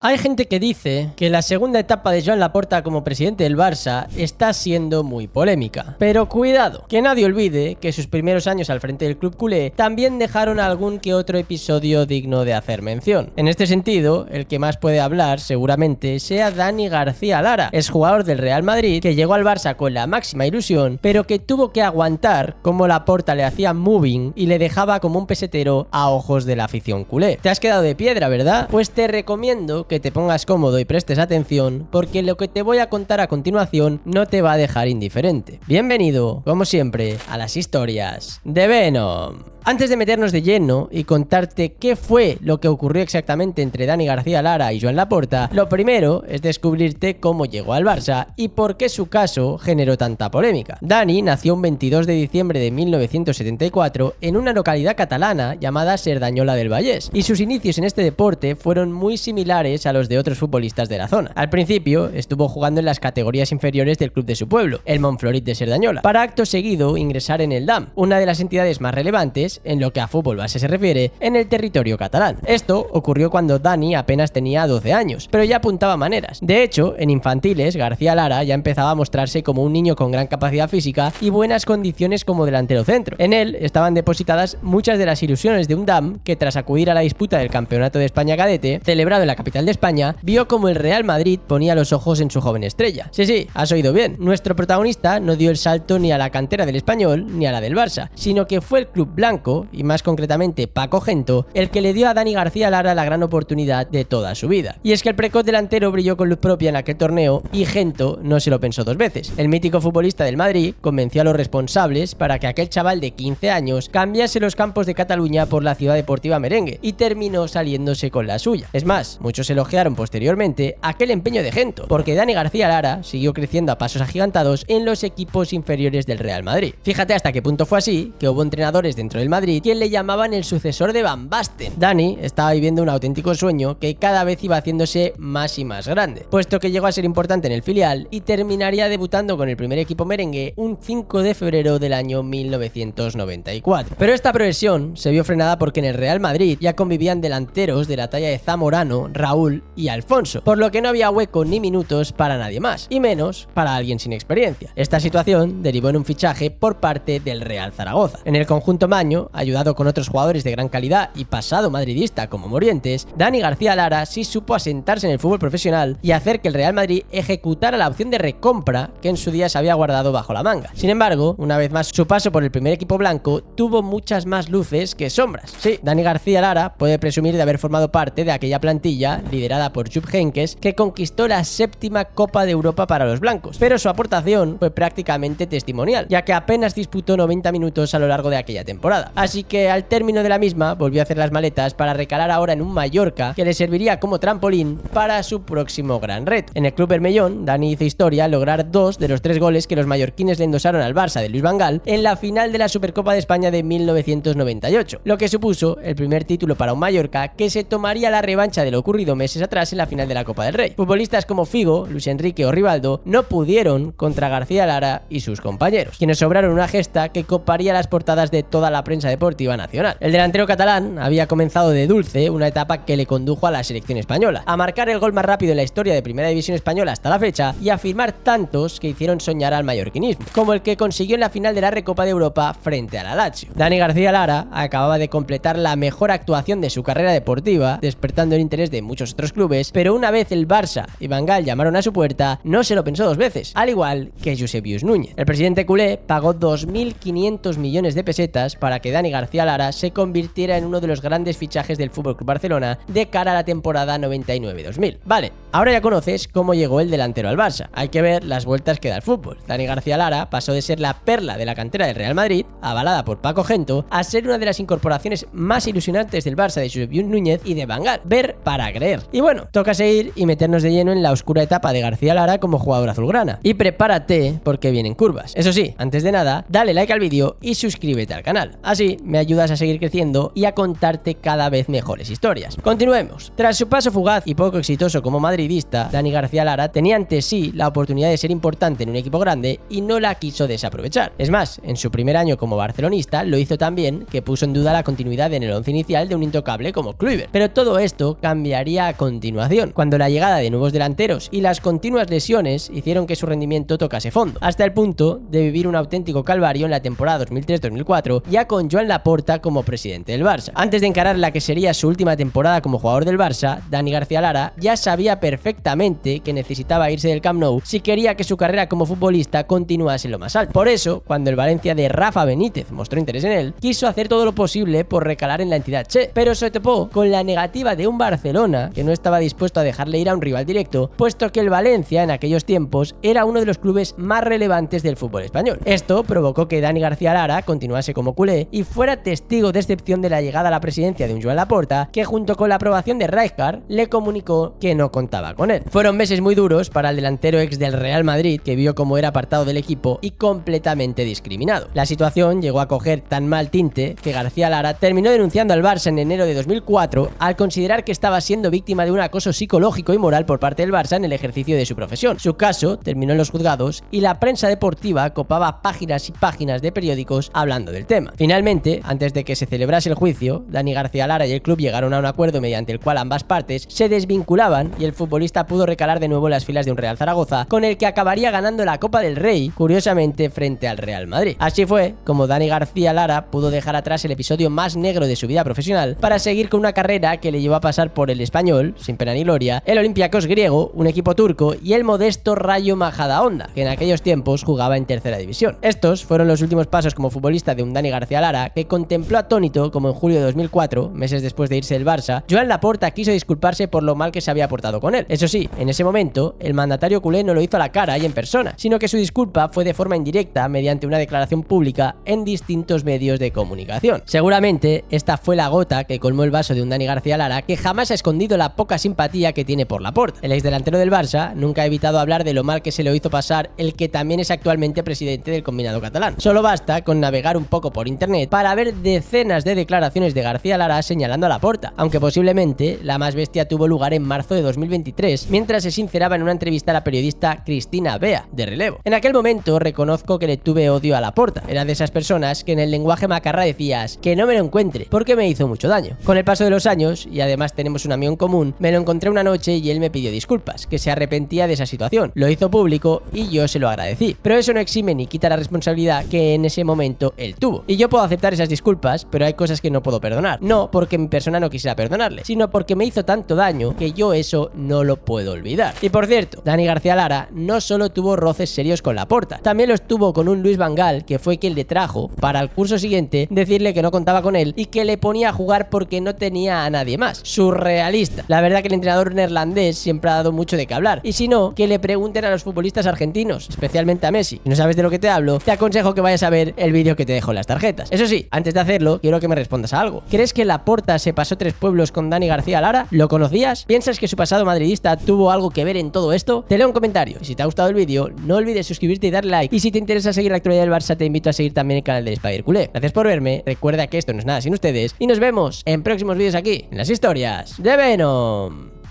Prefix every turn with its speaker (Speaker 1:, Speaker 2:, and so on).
Speaker 1: Hay gente que dice que la segunda etapa de Joan Laporta como presidente del Barça está siendo muy polémica. Pero cuidado, que nadie olvide que sus primeros años al frente del club culé también dejaron algún que otro episodio digno de hacer mención. En este sentido, el que más puede hablar seguramente sea Dani García Lara, exjugador del Real Madrid que llegó al Barça con la máxima ilusión, pero que tuvo que aguantar cómo Laporta le hacía moving y le dejaba como un pesetero a ojos de la afición culé. Te has quedado de piedra, ¿verdad? Pues te recomiendo que te pongas cómodo y prestes atención, porque lo que te voy a contar a continuación no te va a dejar indiferente. Bienvenido, como siempre, a las historias de Venom. Antes de meternos de lleno y contarte qué fue lo que ocurrió exactamente entre Dani García Lara y Joan Laporta, lo primero es descubrirte cómo llegó al Barça y por qué su caso generó tanta polémica. Dani nació un 22 de diciembre de 1974 en una localidad catalana llamada Cerdanyola del Vallès, y sus inicios en este deporte fueron muy similares a los de otros futbolistas de la zona. Al principio estuvo jugando en las categorías inferiores del club de su pueblo, el Montflorit de Cerdanyola, para acto seguido ingresar en el DAM, una de las entidades más relevantes en lo que a fútbol base se refiere en el territorio catalán. Esto ocurrió cuando Dani apenas tenía 12 años, pero ya apuntaba maneras. De hecho, en infantiles, García Lara ya empezaba a mostrarse como un niño con gran capacidad física y buenas condiciones como delantero centro. En él estaban depositadas muchas de las ilusiones de un DAM que, tras acudir a la disputa del Campeonato de España cadete, celebrado en la capital de España, vio como el Real Madrid ponía los ojos en su joven estrella. Sí, has oído bien. Nuestro protagonista no dio el salto ni a la cantera del Español ni a la del Barça, sino que fue el club blanco, y más concretamente Paco Gento, el que le dio a Dani García Lara la gran oportunidad de toda su vida. Y es que el precoz delantero brilló con luz propia en aquel torneo y Gento no se lo pensó dos veces. El mítico futbolista del Madrid convenció a los responsables para que aquel chaval de 15 años cambiase los campos de Cataluña por la Ciudad Deportiva Merengue, y terminó saliéndose con la suya. Es más, muchos elogiaron posteriormente aquel empeño de Gento, porque Dani García Lara siguió creciendo a pasos agigantados en los equipos inferiores del Real Madrid. Fíjate hasta qué punto fue así que hubo entrenadores dentro del Madrid quien le llamaban el sucesor de Van Basten. Dani estaba viviendo un auténtico sueño que cada vez iba haciéndose más y más grande, puesto que llegó a ser importante en el filial y terminaría debutando con el primer equipo merengue un 5 de febrero del año 1994. Pero esta progresión se vio frenada porque en el Real Madrid ya convivían delanteros de la talla de Zamorano, Raúl y Alfonso, por lo que no había hueco ni minutos para nadie más, y menos para alguien sin experiencia. Esta situación derivó en un fichaje por parte del Real Zaragoza. En el conjunto maño, ayudado con otros jugadores de gran calidad y pasado madridista como Morientes, Dani García Lara sí supo asentarse en el fútbol profesional y hacer que el Real Madrid ejecutara la opción de recompra que en su día se había guardado bajo la manga. Sin embargo, una vez más, su paso por el primer equipo blanco tuvo muchas más luces que sombras. Sí, Dani García Lara puede presumir de haber formado parte de aquella plantilla liderada por Jupp Heynckes que conquistó la 7ª Copa de Europa para los blancos, pero su aportación fue prácticamente testimonial, ya que apenas disputó 90 minutos a lo largo de aquella temporada. Así que al término de la misma volvió a hacer las maletas para recalar ahora en un Mallorca que le serviría como trampolín para su próximo gran reto. En el club bermellón, Dani hizo historia al lograr 2 de los 3 goles que los mallorquines le endosaron al Barça de Luis Van Gaal en la final de la Supercopa de España de 1998, lo que supuso el primer título para un Mallorca que se tomaría la revancha de lo ocurrido meses atrás en la final de la Copa del Rey. Futbolistas como Figo, Luis Enrique o Rivaldo no pudieron contra García Lara y sus compañeros, quienes sobraron una gesta que coparía las portadas de toda la prensa deportiva nacional. El delantero catalán había comenzado de dulce una etapa que le condujo a la selección española, a marcar el gol más rápido en la historia de Primera División Española hasta la fecha y a firmar tantos que hicieron soñar al mallorquinismo, como el que consiguió en la final de la Recopa de Europa frente al Lazio. Dani García Lara acababa de completar la mejor actuación de su carrera deportiva, despertando el interés de muchos otros clubes, pero una vez el Barça y Van Gaal llamaron a su puerta, no se lo pensó dos veces, al igual que Eusebius Núñez. El presidente culé pagó 2.500 millones de pesetas para que Dani García Lara se convirtiera en uno de los grandes fichajes del FC Barcelona de cara a la temporada 99-2000. Vale, ahora ya conoces cómo llegó el delantero al Barça. Hay que ver las vueltas que da el fútbol. Dani García Lara pasó de ser la perla de la cantera del Real Madrid, avalada por Paco Gento, a ser una de las incorporaciones más ilusionantes del Barça de Eusebius Núñez y de Van Gaal. Ver para creer. Y bueno, toca seguir y meternos de lleno en la oscura etapa de García Lara como jugador azulgrana. Y prepárate porque vienen curvas. Eso sí, antes de nada, dale like al vídeo y suscríbete al canal. Así me ayudas a seguir creciendo y a contarte cada vez mejores historias. Continuemos. Tras su paso fugaz y poco exitoso como madridista, madridista, Dani García Lara, tenía ante sí la oportunidad de ser importante en un equipo grande y no la quiso desaprovechar. Es más, en su primer año como barcelonista lo hizo tan bien que puso en duda la continuidad en el once inicial de un intocable como Kluivert. Pero todo esto cambiaría a continuación, cuando la llegada de nuevos delanteros y las continuas lesiones hicieron que su rendimiento tocase fondo, hasta el punto de vivir un auténtico calvario en la temporada 2003-2004, ya con Joan Laporta como presidente del Barça. Antes de encarar la que sería su última temporada como jugador del Barça, Dani García Lara ya sabía perfectamente que necesitaba irse del Camp Nou si quería que su carrera como futbolista continuase en lo más alto. Por eso, cuando el Valencia de Rafa Benítez mostró interés en él, quiso hacer todo lo posible por recalar en la entidad che, pero se topó con la negativa de un Barcelona que no estaba dispuesto a dejarle ir a un rival directo, puesto que el Valencia en aquellos tiempos era uno de los clubes más relevantes del fútbol español. Esto provocó que Dani García Lara continuase como culé y fuera testigo de excepción de la llegada a la presidencia de un Joan Laporta que, junto con la aprobación de Rijkaard, le comunicó que no contaba con él. Fueron meses muy duros para el delantero ex del Real Madrid, que vio cómo era apartado del equipo y completamente discriminado. La situación llegó a coger tan mal tinte que García Lara terminó denunciando al Barça en enero de 2004 al considerar que estaba siendo víctima de un acoso psicológico y moral por parte del Barça en el ejercicio de su profesión. Su caso terminó en los juzgados y la prensa deportiva copaba páginas y páginas de periódicos hablando del tema. Finalmente, antes de que se celebrase el juicio, Dani García Lara y el club llegaron a un acuerdo mediante el cual ambas partes se desvinculaban y el futbolista pudo recalar de nuevo en las filas de un Real Zaragoza, con el que acabaría ganando la Copa del Rey, curiosamente frente al Real Madrid. Así fue como Dani García Lara pudo dejar atrás el episodio más negro de su vida profesional para seguir con una carrera que le llevó a pasar por el Español, sin pena ni gloria, el Olympiacos griego, un equipo turco y el modesto Rayo Majadahonda, que en aquellos tiempos jugaba en tercera división. Estos fueron los últimos pasos como futbolista de un Dani García Lara que contempló atónito como en julio de 2004, meses después de irse del Barça, Joan Laporta quiso disculparse por lo mal que se había portado con él. Eso sí, en ese momento, el mandatario culé no lo hizo a la cara y en persona, sino que su disculpa fue de forma indirecta mediante una declaración pública en distintos medios de comunicación. Seguramente, esta fue la gota que colmó el vaso de un Dani García Lara que jamás ha escondido la poca simpatía que tiene por Laporta. El exdelantero del Barça nunca ha evitado hablar de lo mal que se le hizo pasar el que también es actualmente presidente del combinado catalán. Solo basta con navegar un poco por internet para ver decenas de declaraciones de García Lara señalando a Laporta, aunque posiblemente la más bestia tuvo lugar en marzo de 2023, mientras se sinceraba en una entrevista a la periodista Cristina Bea, de Relevo. En aquel momento reconozco que le tuve odio a Laporta. Era de esas personas que en el lenguaje macarra decías que no me lo encuentre, porque me hizo mucho daño. Con el paso de los años, y además tenemos un amigo en común, me lo encontré una noche y él me pidió disculpas, que se arrepentía de esa situación. Lo hizo público y yo se lo agradecí. Pero eso no exime ni quita la responsabilidad que en ese momento él tuvo. Y yo puedo aceptar esas disculpas, pero hay cosas que no puedo perdonar. No porque mi persona no quisiera perdonarle, sino porque me hizo tanto daño que yo eso no lo puedo olvidar. Y por cierto, Dani García Lara no solo tuvo roces serios con Laporta, también los tuvo con un Luis Van Gaal, que fue quien le trajo para el curso siguiente decirle que no contaba con él y que le ponía a jugar porque no tenía a nadie más. Surrealista. La verdad que el entrenador neerlandés siempre ha dado mucho de qué hablar, y si no, que le pregunten a los futbolistas argentinos, especialmente a Messi. Si no sabes de lo que te hablo, te aconsejo que vayas a ver el vídeo que te dejo en las tarjetas. Eso sí, antes de hacerlo, quiero que me respondas a algo. ¿Crees que Laporta se pasó 3 pueblos con Dani García Lara? ¿Lo conocías? ¿Piensas que su pasado madridista tuvo algo que ver en todo esto? Te leo un comentario. Y si te ha gustado el vídeo, no olvides suscribirte y darle like. Y si te interesa seguir la actualidad del Barça, te invito a seguir también el canal del Spider Culé. Gracias por verme, recuerda que esto no es nada sin ustedes y nos vemos en próximos vídeos aquí, en las historias de Venom.